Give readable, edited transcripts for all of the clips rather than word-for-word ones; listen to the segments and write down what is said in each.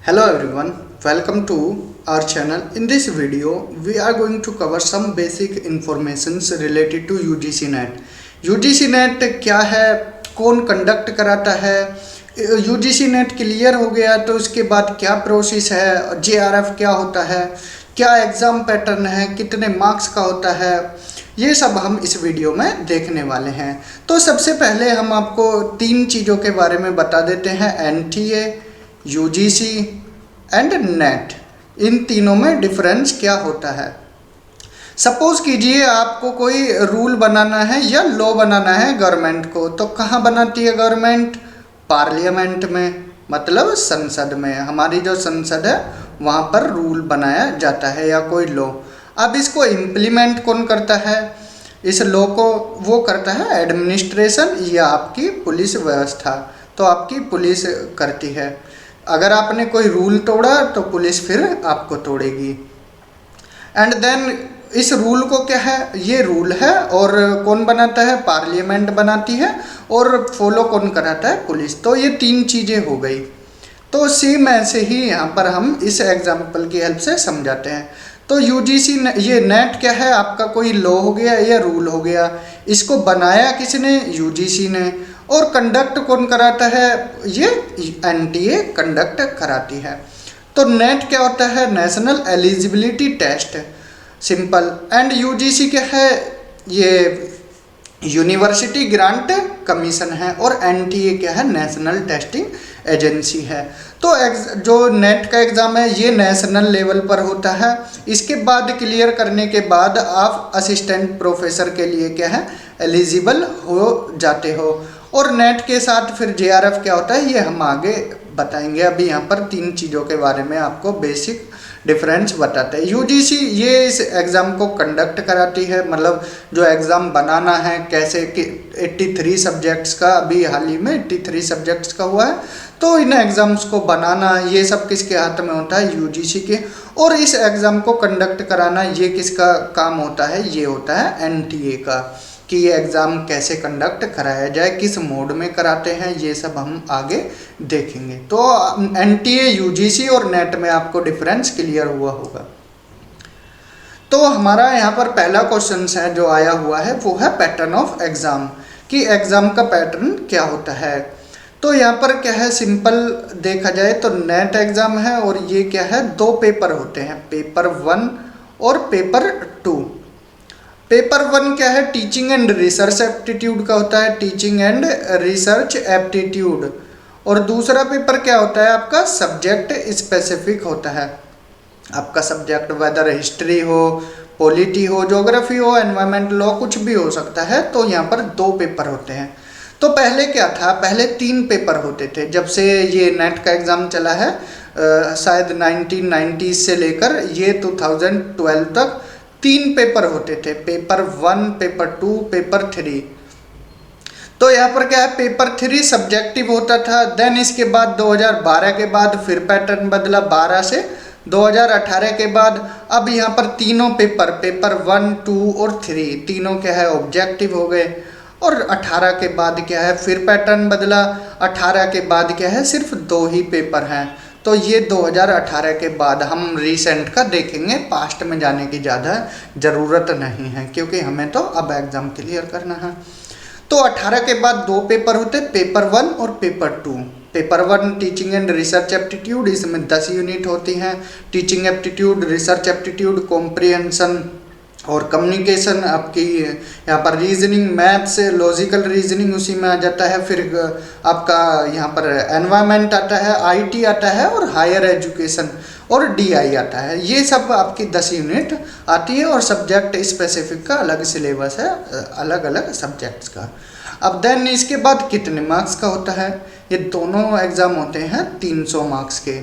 Hello everyone, welcome to our channel. In this video, we are going to cover some basic informations related to UGC NET. UGC NET क्या है, कौन conduct कराता है, UGC NET clear हो गया तो उसके बाद क्या प्रोसेस है, JRF क्या होता है, क्या एग्ज़ाम पैटर्न है, कितने मार्क्स का होता है, ये सब हम इस वीडियो में देखने वाले हैं। तो सबसे पहले हम आपको तीन चीज़ों के बारे में बता देते हैं, NTA, UGC एंड नेट। इन तीनों में डिफरेंस क्या होता है। सपोज कीजिए आपको कोई रूल बनाना है या लॉ बनाना है गवर्नमेंट को, तो कहाँ बनाती है गवर्नमेंट? पार्लियामेंट में, मतलब संसद में। हमारी जो संसद है वहाँ पर रूल बनाया जाता है या कोई लॉ। अब इसको इम्प्लीमेंट कौन करता है? इस लॉ को वो करता है एडमिनिस्ट्रेशन या आपकी पुलिस व्यवस्था। तो आपकी पुलिस करती है। अगर आपने कोई रूल तोड़ा तो पुलिस फिर आपको तोड़ेगी। एंड देन इस रूल को क्या है, ये रूल है और कौन बनाता है? पार्लियामेंट बनाती है। और फॉलो कौन कराता है? पुलिस। तो ये तीन चीज़ें हो गई। तो सेम ऐसे ही यहाँ पर हम इस एग्जाम्पल की हेल्प से समझाते हैं। तो यूजीसी ये नेट क्या है? आपका कोई लॉ हो गया या रूल हो गया। इसको बनाया किसने? यूजीसी ने। और कंडक्ट कौन कराता है? ये एनटीए कंडक्ट कराती है। तो नेट क्या होता है? National eligibility test, simple. And UGC क्या है? ये यूनिवर्सिटी ग्रांट कमीशन है। और एनटीए क्या है? नेशनल टेस्टिंग एजेंसी है। तो जो नेट का एग्ज़ाम है ये नेशनल लेवल पर होता है। इसके बाद क्लियर करने के बाद आप असिस्टेंट प्रोफेसर के लिए क्या है? एलिजिबल हो जाते हो। और नेट के साथ फिर जेआरएफ क्या होता है ये हम आगे बताएंगे। अभी यहाँ पर तीन चीज़ों के बारे में आपको बेसिक डिफरेंस बताते हैं। यूजीसी ये इस एग्ज़ाम को कंडक्ट कराती है, मतलब जो एग्ज़ाम बनाना है कैसे कि 83 सब्जेक्ट्स का, अभी हाल ही में 83 सब्जेक्ट्स का हुआ है। तो इन एग्ज़ाम्स को बनाना ये सब किसके हाथ में होता है? यूजीसी के। और इस एग्ज़ाम को कंडक्ट कराना ये किसका काम होता है? ये होता है एनटीए का, कि ये एग्ज़ाम कैसे कंडक्ट कराया जाए, किस मोड में कराते हैं, ये सब हम आगे देखेंगे। तो एनटीए, यूजीसी और नेट में आपको डिफरेंस क्लियर हुआ होगा। तो हमारा यहाँ पर पहला क्वेश्चन है जो आया हुआ है वो है पैटर्न ऑफ एग्ज़ाम, कि एग्ज़ाम का पैटर्न क्या होता है। तो यहाँ पर क्या है, सिंपल देखा जाए तो नेट एग्ज़ाम है और ये क्या है, दो पेपर होते हैं, पेपर 1 और पेपर 2। पेपर 1 क्या है? टीचिंग एंड रिसर्च एप्टीट्यूड का होता है, टीचिंग एंड रिसर्च एप्टीट्यूड। और दूसरा पेपर क्या होता है आपका? सब्जेक्ट स्पेसिफिक होता है। आपका सब्जेक्ट वेदर हिस्ट्री हो, पॉलिटी हो, ज्योग्राफी हो, एनवायरमेंट लॉ, कुछ भी हो सकता है। तो यहाँ पर दो पेपर होते हैं। तो पहले क्या था? पहले 3 पेपर होते थे। जब से ये नेट का एग्ज़ाम चला है शायद 1990 से लेकर ये 2012 तक 3 पेपर होते थे, पेपर 1, पेपर 2, पेपर 3। तो यहाँ पर क्या है, पेपर 3 सब्जेक्टिव होता था। देन इसके बाद 2012 के बाद फिर पैटर्न बदला, 12 से 2018 के बाद अब यहाँ पर तीनों पेपर, पेपर 1, 2 और 3 तीनों क्या है? ऑब्जेक्टिव हो गए। और 18 के बाद क्या है? फिर पैटर्न बदला, 18 के बाद क्या है? सिर्फ 2 ही पेपर हैं। तो ये 2018 के बाद हम रिसेंट का देखेंगे, पास्ट में जाने की ज़्यादा ज़रूरत नहीं है क्योंकि हमें तो अब एग्ज़ाम क्लियर करना है। तो 18 के बाद 2 पेपर होते, पेपर 1 और paper 2। Paper 1 teaching and research aptitude, इसमें 10 यूनिट होती हैं। Teaching aptitude, research aptitude, comprehension और कम्युनिकेशन, आपकी यहाँ पर रीजनिंग, मैथ्स, लॉजिकल रीजनिंग उसी में आ जाता है। फिर आपका यहाँ पर एनवायरनमेंट आता है, आईटी आता है और हायर एजुकेशन और डीआई आता है। ये सब आपकी 10 यूनिट आती है और सब्जेक्ट स्पेसिफिक का अलग सिलेबस है, अलग अलग सब्जेक्ट्स का। अब देन इसके बाद कितने मार्क्स का होता है? ये दोनों एग्ज़ाम होते हैं 300 मार्क्स के।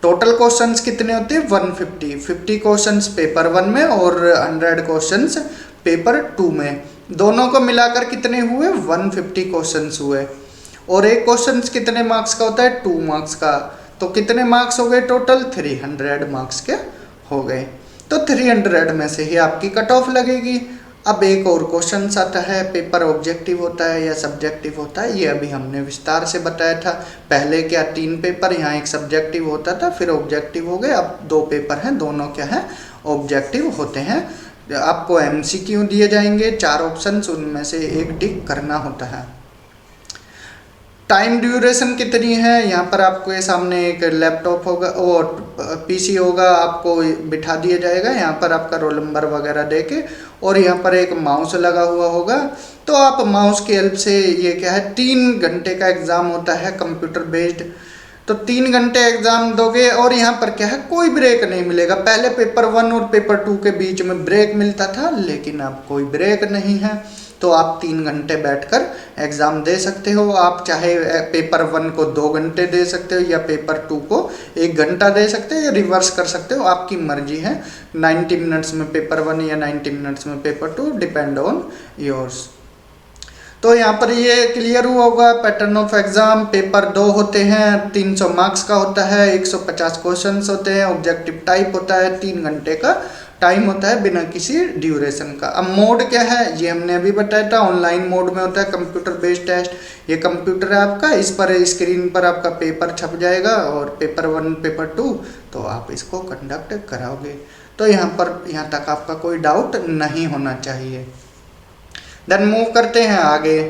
टोटल क्वेश्चंस कितने होते हैं? 150। 50 क्वेश्चंस पेपर 1 में और 100 क्वेश्चंस पेपर 2 में। दोनों को मिलाकर कितने हुए? 150 क्वेश्चंस हुए। और एक क्वेश्चंस कितने मार्क्स का होता है? 2 मार्क्स का। तो कितने मार्क्स हो गए टोटल? 300 मार्क्स के हो गए। तो 300 में से ही आपकी कट ऑफ लगेगी। अब एक और क्वेश्चन आता है, पेपर ऑब्जेक्टिव होता है या सब्जेक्टिव होता है, ये अभी हमने विस्तार से बताया था। पहले क्या 3 पेपर, यहाँ एक सब्जेक्टिव होता था, फिर ऑब्जेक्टिव हो गए, अब 2 पेपर हैं, दोनों क्या है ऑब्जेक्टिव होते हैं। आपको MCQ दिए जाएंगे 4 ऑप्शंस, उनमें से एक टिक करना होता है। टाइम ड्यूरेशन कितनी है, यहाँ पर आपको ये सामने एक लैपटॉप होगा और PC होगा, आपको बिठा दिया जाएगा, यहाँ पर आपका रोल नंबर वगैरह देके, और यहाँ पर एक माउस लगा हुआ होगा। तो आप माउस की हेल्प से, ये क्या है 3 घंटे का एग्ज़ाम होता है कंप्यूटर बेस्ड, तो 3 घंटे एग्ज़ाम दोगे और यहाँ पर क्या है कोई ब्रेक नहीं मिलेगा। पहले पेपर 1 और पेपर 2 के बीच में ब्रेक मिलता था, लेकिन अब कोई ब्रेक नहीं है। तो आप 3 घंटे बैठकर एग्ज़ाम दे सकते हो। आप चाहे पेपर 1 को 2 घंटे दे सकते हो या पेपर 2 को 1 घंटा दे सकते हो, या रिवर्स कर सकते हो, आपकी मर्जी है। 90 मिनट्स में पेपर 1 या 90 मिनट्स में पेपर 2, डिपेंड ऑन योर्स। तो यहाँ पर ये क्लियर हुआ होगा। पैटर्न ऑफ एग्जाम, पेपर 2 होते हैं, 300 मार्क्स का होता है, 150 क्वेश्चंस होते हैं, ऑब्जेक्टिव टाइप होता है, 3 घंटे का टाइम होता है बिना किसी ड्यूरेशन का। अब मोड क्या है ये हमने अभी बताया था, ऑनलाइन मोड में होता है कंप्यूटर बेस्ड टेस्ट। ये कंप्यूटर है आपका, इस पर स्क्रीन पर आपका पेपर छप जाएगा और पेपर 1 पेपर 2 तो आप इसको कंडक्ट कराओगे। तो यहाँ तक आपका कोई डाउट नहीं होना चाहिए। देन मूव करते हैं आगे।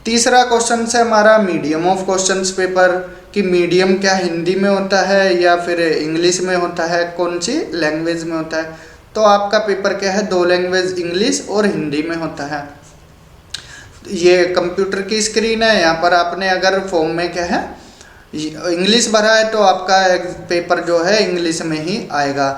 तीसरा क्वेश्चन है हमारा मीडियम ऑफ क्वेश्चंस पेपर, कि मीडियम क्या हिंदी में होता है या फिर इंग्लिश में होता है, कौन सी लैंग्वेज में होता है। तो आपका पेपर क्या है 2 लैंग्वेज, इंग्लिश और हिंदी में होता है। ये कंप्यूटर की स्क्रीन है, यहाँ पर आपने अगर फॉर्म में क्या है इंग्लिश भरा है तो आपका पेपर जो है इंग्लिश में ही आएगा।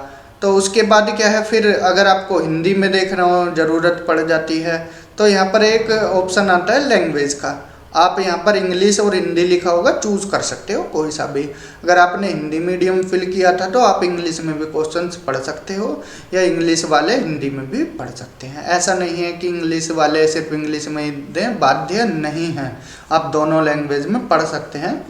तो उसके बाद क्या है, फिर अगर आपको हिंदी में देखना हो, ज़रूरत पड़ जाती है, तो यहाँ पर एक ऑप्शन आता है लैंग्वेज का। आप यहाँ पर इंग्लिश और हिंदी लिखा होगा, चूज़ कर सकते हो कोई सा भी। अगर आपने हिंदी मीडियम फिल किया था तो आप इंग्लिश में भी क्वेश्चंस पढ़ सकते हो, या इंग्लिश वाले हिंदी में भी पढ़ सकते हैं। ऐसा नहीं है कि इंग्लिश वाले सिर्फ इंग्लिश में ही दें, बाध्य नहीं है, आप दोनों लैंग्वेज में पढ़ सकते हैं।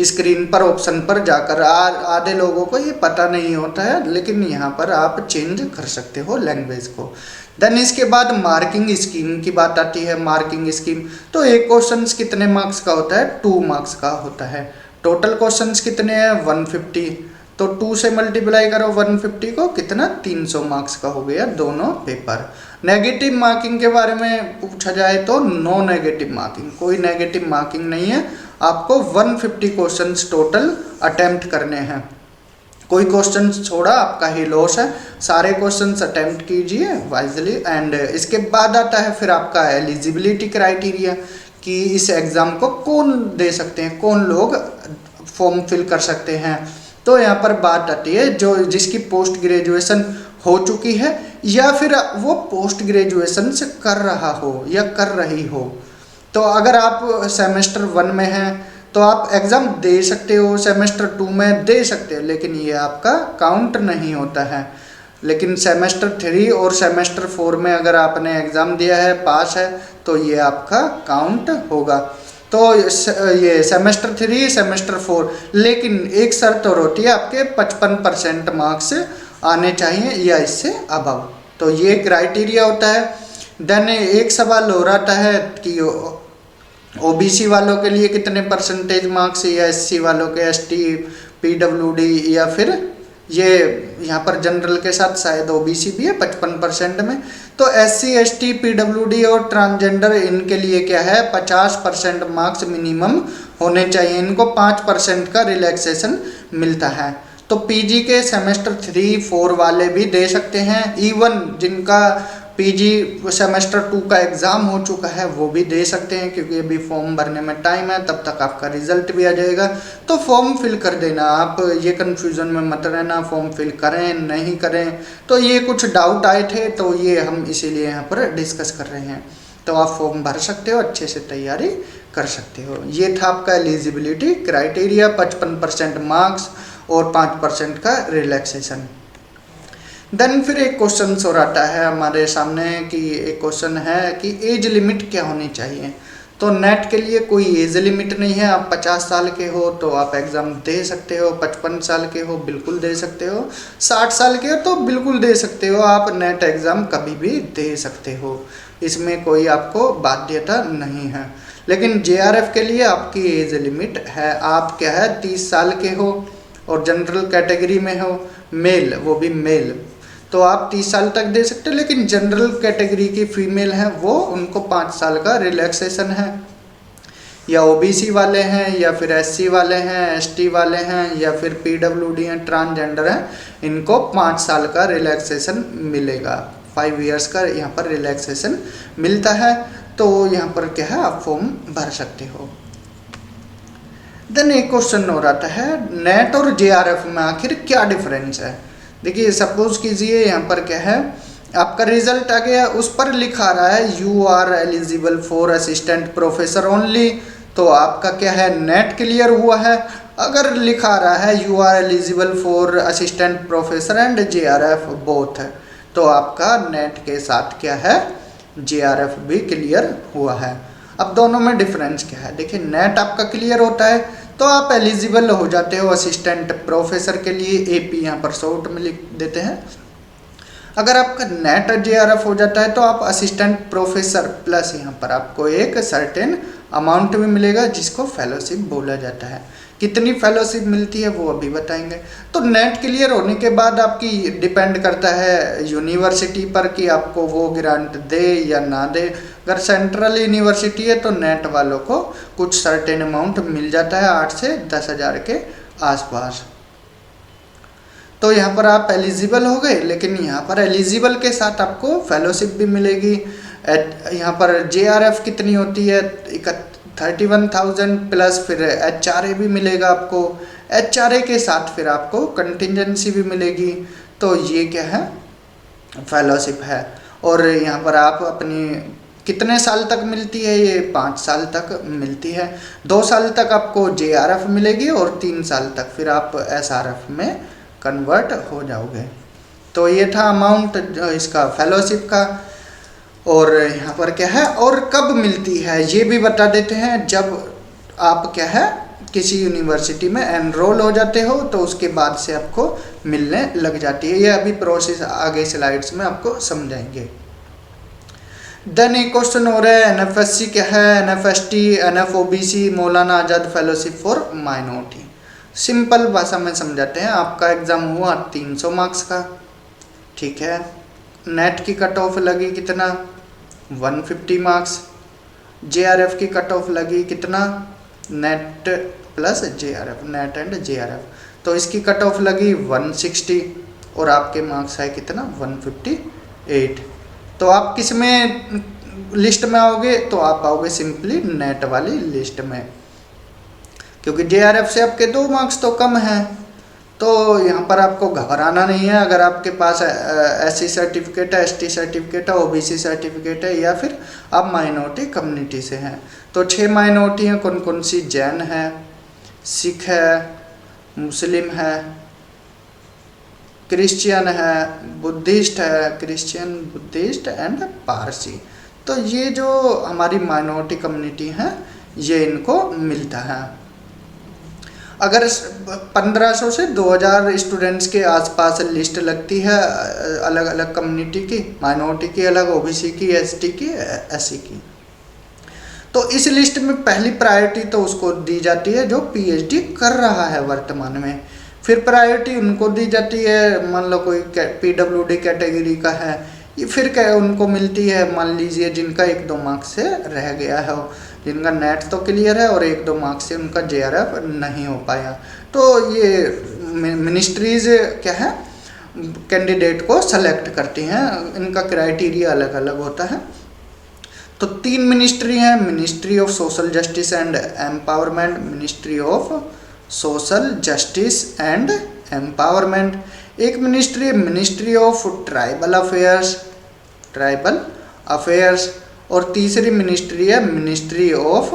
स्क्रीन पर ऑप्शन पर जाकर आधे लोगों को ये पता नहीं होता है, लेकिन यहाँ पर आप चेंज कर सकते हो लैंग्वेज को। देन इसके बाद मार्किंग स्कीम की बात आती है। मार्किंग स्कीम तो एक क्वेश्चन कितने मार्क्स का होता है, 2 मार्क्स का होता है। टोटल क्वेश्चंस कितने हैं 150, तो 2 से मल्टीप्लाई करो 150 को, कितना 300 मार्क्स का हो गया दोनों पेपर। नेगेटिव मार्किंग के बारे में पूछा जाए तो नो नेगेटिव मार्किंग, कोई नेगेटिव मार्किंग नहीं है। आपको 150 क्वेश्चंस टोटल अटेम्प्ट करने हैं, कोई क्वेश्चन छोड़ा आपका ही लॉस है। सारे क्वेश्चंस अटेम्प्ट कीजिए वाइजली। एंड इसके बाद आता है फिर आपका एलिजिबिलिटी क्राइटेरिया, कि इस एग्ज़ाम को कौन दे सकते हैं, कौन लोग फॉर्म फिल कर सकते हैं। तो यहाँ पर बात आती है जो जिसकी पोस्ट ग्रेजुएशन हो चुकी है, या फिर वो पोस्ट ग्रेजुएशन से कर रहा हो या कर रही हो। तो अगर आप सेमेस्टर 1 में हैं तो आप एग्ज़ाम दे सकते हो, सेमेस्टर 2 में दे सकते हो, लेकिन ये आपका काउंट नहीं होता है। लेकिन सेमेस्टर 3 और सेमेस्टर 4 में अगर आपने एग्ज़ाम दिया है, पास है, तो ये आपका काउंट होगा। तो ये सेमेस्टर 3 सेमेस्टर 4, लेकिन एक शर्त और होती है, आपके 55% मार्क्स आने चाहिए या इससे अबव। तो ये क्राइटेरिया होता है। देन एक सवाल हो रहा है कि OBC वालों के लिए कितने परसेंटेज मार्क्स, या SC वालों के ST PWD, या फिर ये यहाँ पर जनरल के साथ शायद OBC भी है 55% में। तो SC ST PWD और ट्रांसजेंडर, इनके लिए क्या है 50% मार्क्स मिनिमम होने चाहिए, इनको 5% का रिलैक्सेशन मिलता है। तो PG के सेमेस्टर 3 4 वाले भी दे सकते हैं, इवन जिनका PG सेमेस्टर 2 का एग्ज़ाम हो चुका है वो भी दे सकते हैं, क्योंकि अभी फॉर्म भरने में टाइम है, तब तक आपका रिजल्ट भी आ जाएगा। तो फॉर्म फिल कर देना, आप ये कन्फ्यूज़न में मत रहना, फॉर्म फिल करें नहीं करें। तो ये कुछ डाउट आए थे, तो ये हम इसीलिए यहाँ पर डिस्कस कर रहे हैं। तो आप फॉर्म भर सकते हो, अच्छे से तैयारी कर सकते हो। ये था आपका एलिजिबिलिटी क्राइटेरिया, 55% मार्क्स और 5% का रिलैक्सेशन। देन फिर एक क्वेश्चन और आता है हमारे सामने, कि एक क्वेश्चन है कि एज लिमिट क्या होनी चाहिए। तो नेट के लिए कोई एज लिमिट नहीं है। आप 50 साल के हो तो आप एग्ज़ाम दे सकते हो, 55 साल के हो बिल्कुल दे सकते हो, 60 साल के हो तो बिल्कुल दे सकते हो। आप नेट एग्ज़ाम कभी भी दे सकते हो, इसमें कोई आपको बाध्यता नहीं है। लेकिन जेआरएफ के लिए आपकी एज लिमिट है। आप क्या है 30 साल के हो और जनरल कैटेगरी में हो, मेल, वो भी मेल, तो आप 30 साल तक दे सकते हो। लेकिन जनरल कैटेगरी की फीमेल हैं वो, उनको 5 साल का रिलैक्सेशन है, या ओबीसी वाले हैं, या फिर एससी वाले हैं, एसटी वाले हैं, या फिर पीडब्ल्यूडी हैं, ट्रांसजेंडर हैं, इनको 5 साल का रिलैक्सेशन मिलेगा। 5 इयर्स का यहाँ पर रिलैक्सेशन मिलता है। तो यहाँ पर क्या है आप फॉर्म भर सकते हो। देन एक क्वेश्चन हो रहा है नेट और जेआरएफ में आखिर क्या डिफरेंस है। देखिए सपोज कीजिए यहाँ पर क्या है आपका रिजल्ट आ गया, उस पर लिखा रहा है you are eligible for assistant professor only, तो आपका क्या है नेट क्लियर हुआ है। अगर लिखा रहा है you are eligible for assistant professor and JRF both है, तो आपका नेट के साथ क्या है जेआरएफ भी क्लियर हुआ है। अब दोनों में डिफरेंस क्या है, देखिए नेट आपका क्लियर होता है तो आप एलिजिबल हो जाते हो असिस्टेंट प्रोफेसर के लिए, एपी यहाँ पर शॉर्ट में लिख देते हैं। अगर आपका नेट जेआरएफ हो जाता है तो आप असिस्टेंट प्रोफेसर प्लस यहाँ पर आपको एक सर्टेन अमाउंट भी मिलेगा जिसको फेलोशिप बोला जाता है। कितनी फेलोशिप मिलती है वो अभी बताएंगे। तो नेट क्लियर होने के बाद आपकी डिपेंड करता है यूनिवर्सिटी पर कि आपको वो ग्रांट दे या ना दे। अगर सेंट्रल यूनिवर्सिटी है तो नेट वालों को कुछ सर्टेन अमाउंट मिल जाता है 8 से 10 हज़ार के आसपास। तो यहाँ पर आप एलिजिबल हो गए, लेकिन यहाँ पर एलिजिबल के साथ आपको फेलोशिप भी मिलेगी। यहाँ पर जेआरएफ कितनी होती है 31,000 प्लस फिर एचआरए भी मिलेगा आपको, एचआरए के साथ फिर आपको कंटिजेंसी भी मिलेगी। तो ये क्या है फेलोशिप है। और यहाँ पर आप अपनी कितने साल तक मिलती है, ये 5 साल तक मिलती है। 2 साल तक आपको जेआरएफ मिलेगी और 3 साल तक फिर आप एसआरएफ में कन्वर्ट हो जाओगे। तो ये था अमाउंट इसका फेलोशिप का। और यहाँ पर क्या है और कब मिलती है ये भी बता देते हैं। जब आप क्या है किसी यूनिवर्सिटी में एनरोल हो जाते हो तो उसके बाद से आपको मिलने लग जाती है। ये अभी प्रोसेस आगे स्लाइड्स में आपको समझाएंगे। देन एक क्वेश्चन हो रहा है एनएफएससी क्या है, एनएफएसटी, एनएफओबीसी, मौलाना आज़ाद फेलोशिप फॉर माइनॉरिटी। सिंपल भाषा में समझाते हैं। आपका एग्ज़ाम हुआ 300 मार्क्स का, ठीक है। नेट की कट ऑफ लगी कितना 150 मार्क्स, जेआरएफ की कट ऑफ लगी कितना net plus JRF, net and JRF, तो इसकी कट ऑफ लगी 160 और आपके मार्क्स है कितना 158। तो आप किस में लिस्ट में आओगे, तो आप आओगे सिंपली नेट वाली लिस्ट में, क्योंकि जेआरएफ से आपके 2 मार्क्स तो कम हैं। तो यहाँ पर आपको घबराना नहीं है। अगर आपके पास एससी सर्टिफिकेट है, एसटी सर्टिफिकेट है, ओबीसी सर्टिफिकेट है, या फिर आप माइनॉरिटी कम्युनिटी से हैं। तो 6 माइनॉरिटी हैं कौन कौन सी, जैन है, सिख है, मुस्लिम है, क्रिश्चियन है, बुद्धिस्ट है, क्रिश्चियन, बुद्धिस्ट एंड पारसी। तो ये जो हमारी माइनॉरिटी कम्युनिटी है ये इनको मिलता है। अगर 1500 से 2000 स्टूडेंट्स के आसपास लिस्ट लगती है अलग अलग कम्युनिटी की, माइनॉरिटी की अलग, ओबीसी की, एसटी की, एससी की, तो इस लिस्ट में पहली प्रायोरिटी तो उसको दी जाती है जो पीएचडी कर रहा है वर्तमान में। फिर प्रायोरिटी उनको दी जाती है, मान लो कोई पीडब्ल्यूडी कैटेगरी का है, ये फिर क्या उनको मिलती है, मान लीजिए जिनका 1-2 मार्क्स से रह गया है, जिनका नेट तो क्लियर है और 1-2 मार्क्स से उनका जेआरएफ नहीं हो पाया। तो ये मिनिस्ट्रीज क्या है कैंडिडेट को सेलेक्ट करती हैं, इनका क्राइटेरिया अलग अलग होता है। तो 3 मिनिस्ट्री हैं, ministry of social justice and empowerment, ministry of social justice and empowerment. एक मिनिस्ट्री है मिनिस्ट्री ऑफ ट्राइबल अफेयर्स, और तीसरी मिनिस्ट्री है मिनिस्ट्री ऑफ,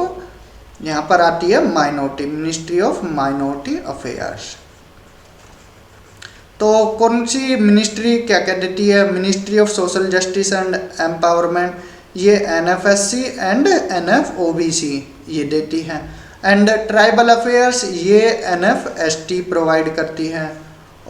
यहाँ पर आती है minority, ministry of minority affairs. तो कौन सी मिनिस्ट्री क्या क्या देती है, ministry of social justice and empowerment, ये NFSC एंड NFOBC ये देती है। एंड ट्राइबल अफेयर्स ये NFST प्रोवाइड करती है।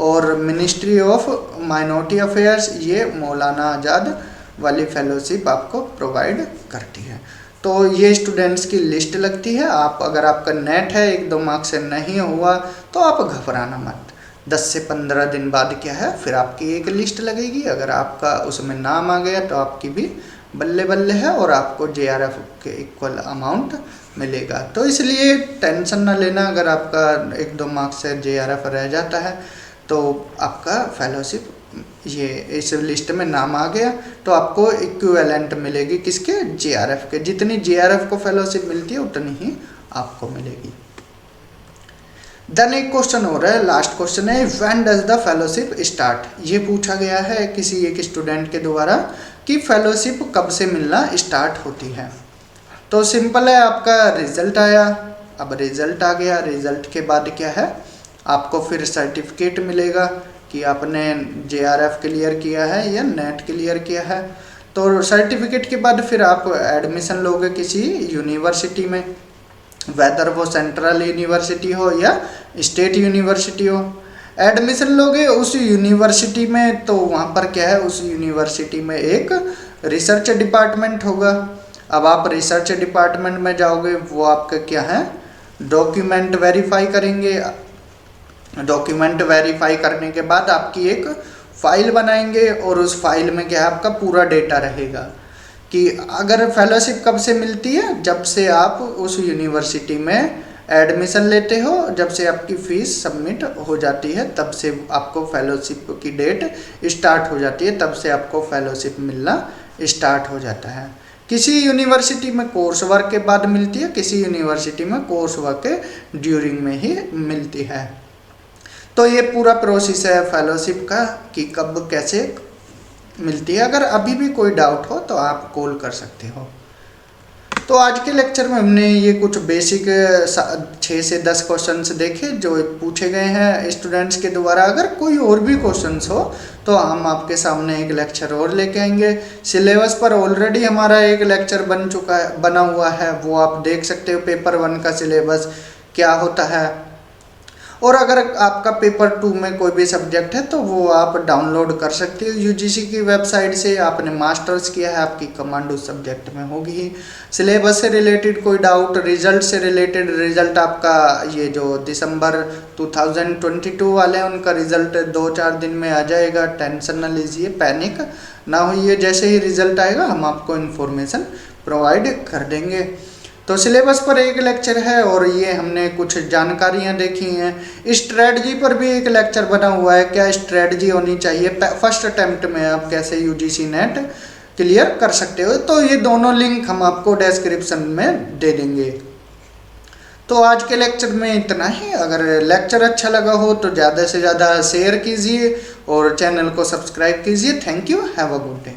और मिनिस्ट्री ऑफ माइनॉरिटी अफेयर्स ये मौलाना आज़ाद वाली फेलोशिप आपको प्रोवाइड करती है। तो ये स्टूडेंट्स की लिस्ट लगती है। आप अगर आपका नेट है 1-2 मार्क्स से नहीं हुआ तो आप घबराना मत, 10 से 15 दिन बाद क्या है फिर आपकी एक लिस्ट लगेगी। अगर आपका उसमें नाम आ गया तो आपकी भी बल्ले बल्ले है और आपको JRF के इक्वल अमाउंट मिलेगा। तो इसलिए टेंशन ना लेना, अगर आपका 1-2 मार्क्स से JRF रह जाता है तो आपका फेलोशिप ये इस लिस्ट में नाम आ गया तो आपको इक्विवेलेंट मिलेगी किसके, JRF के। जितनी JRF को फेलोशिप मिलती है उतनी ही आपको मिलेगी। देन एक क्वेश्चन हो रहा है, लास्ट क्वेश्चन है, when does the fellowship start. ये पूछा गया है किसी एक स्टूडेंट के द्वारा कि फेलोशिप कब से मिलना स्टार्ट होती है। तो सिंपल है, आपका रिजल्ट आया, अब रिजल्ट आ गया, रिजल्ट के बाद क्या है आपको फिर सर्टिफिकेट मिलेगा कि आपने JRF क्लियर किया है या नेट क्लियर किया है। तो सर्टिफिकेट के बाद फिर आप एडमिशन लोगे किसी यूनिवर्सिटी में, वेदर वो सेंट्रल यूनिवर्सिटी हो या स्टेट यूनिवर्सिटी हो। एडमिशन लोगे उस यूनिवर्सिटी में तो वहाँ पर क्या है, उस यूनिवर्सिटी में एक रिसर्च डिपार्टमेंट होगा। अब आप रिसर्च डिपार्टमेंट में जाओगे, वो आपका क्या है डॉक्यूमेंट वेरीफाई करेंगे। डॉक्यूमेंट वेरीफाई करने के बाद आपकी एक फ़ाइल बनाएंगे और उस फाइल में क्या है आपका पूरा डेटा रहेगा कि अगर फेलोशिप कब से मिलती है, जब से आप उस यूनिवर्सिटी में एडमिशन लेते हो, जब से आपकी फ़ीस सबमिट हो जाती है तब से आपको फेलोशिप की डेट स्टार्ट हो जाती है, तब से आपको फेलोशिप मिलना स्टार्ट हो जाता है। किसी यूनिवर्सिटी में कोर्स वर्क के बाद मिलती है, किसी यूनिवर्सिटी में कोर्स वर्क के ड्यूरिंग में ही मिलती है। तो ये पूरा प्रोसेस है फेलोशिप का कि कब कैसे मिलती है। अगर अभी भी कोई डाउट हो तो आप कॉल कर सकते हो। तो आज के लेक्चर में हमने ये कुछ बेसिक 6 से 10 क्वेश्चंस देखे जो पूछे गए हैं स्टूडेंट्स के द्वारा। अगर कोई और भी क्वेश्चंस हो तो हम आपके सामने एक लेक्चर और लेके आएंगे। सिलेबस पर ऑलरेडी हमारा एक लेक्चर बना हुआ है, वो आप देख सकते हो। पेपर 1 का सिलेबस क्या होता है, और अगर आपका पेपर 2 में कोई भी सब्जेक्ट है तो वो आप डाउनलोड कर सकते हो UGC की वेबसाइट से। आपने मास्टर्स किया है, आपकी कमांड उस सब्जेक्ट में होगी ही। सिलेबस से रिलेटेड कोई डाउट, रिजल्ट से रिलेटेड, रिजल्ट आपका ये जो दिसंबर 2022 वाले हैं उनका रिजल्ट 2-4 दिन में आ जाएगा। टेंशन ना लीजिए, पैनिक ना होइए, जैसे ही रिजल्ट आएगा हम आपको इन्फॉर्मेशन प्रोवाइड कर देंगे। तो सिलेबस पर एक लेक्चर है और ये हमने कुछ जानकारियाँ देखी हैं। स्ट्रेटजी पर भी एक लेक्चर बना हुआ है, क्या स्ट्रेटजी होनी चाहिए फर्स्ट अटेम्प्ट में, आप कैसे UGC नेट क्लियर कर सकते हो। तो ये दोनों लिंक हम आपको डिस्क्रिप्शन में दे देंगे। तो आज के लेक्चर में इतना ही। अगर लेक्चर अच्छा लगा हो तो ज़्यादा से ज़्यादा शेयर कीजिए और चैनल को सब्सक्राइब कीजिए। Thank you, have a good day.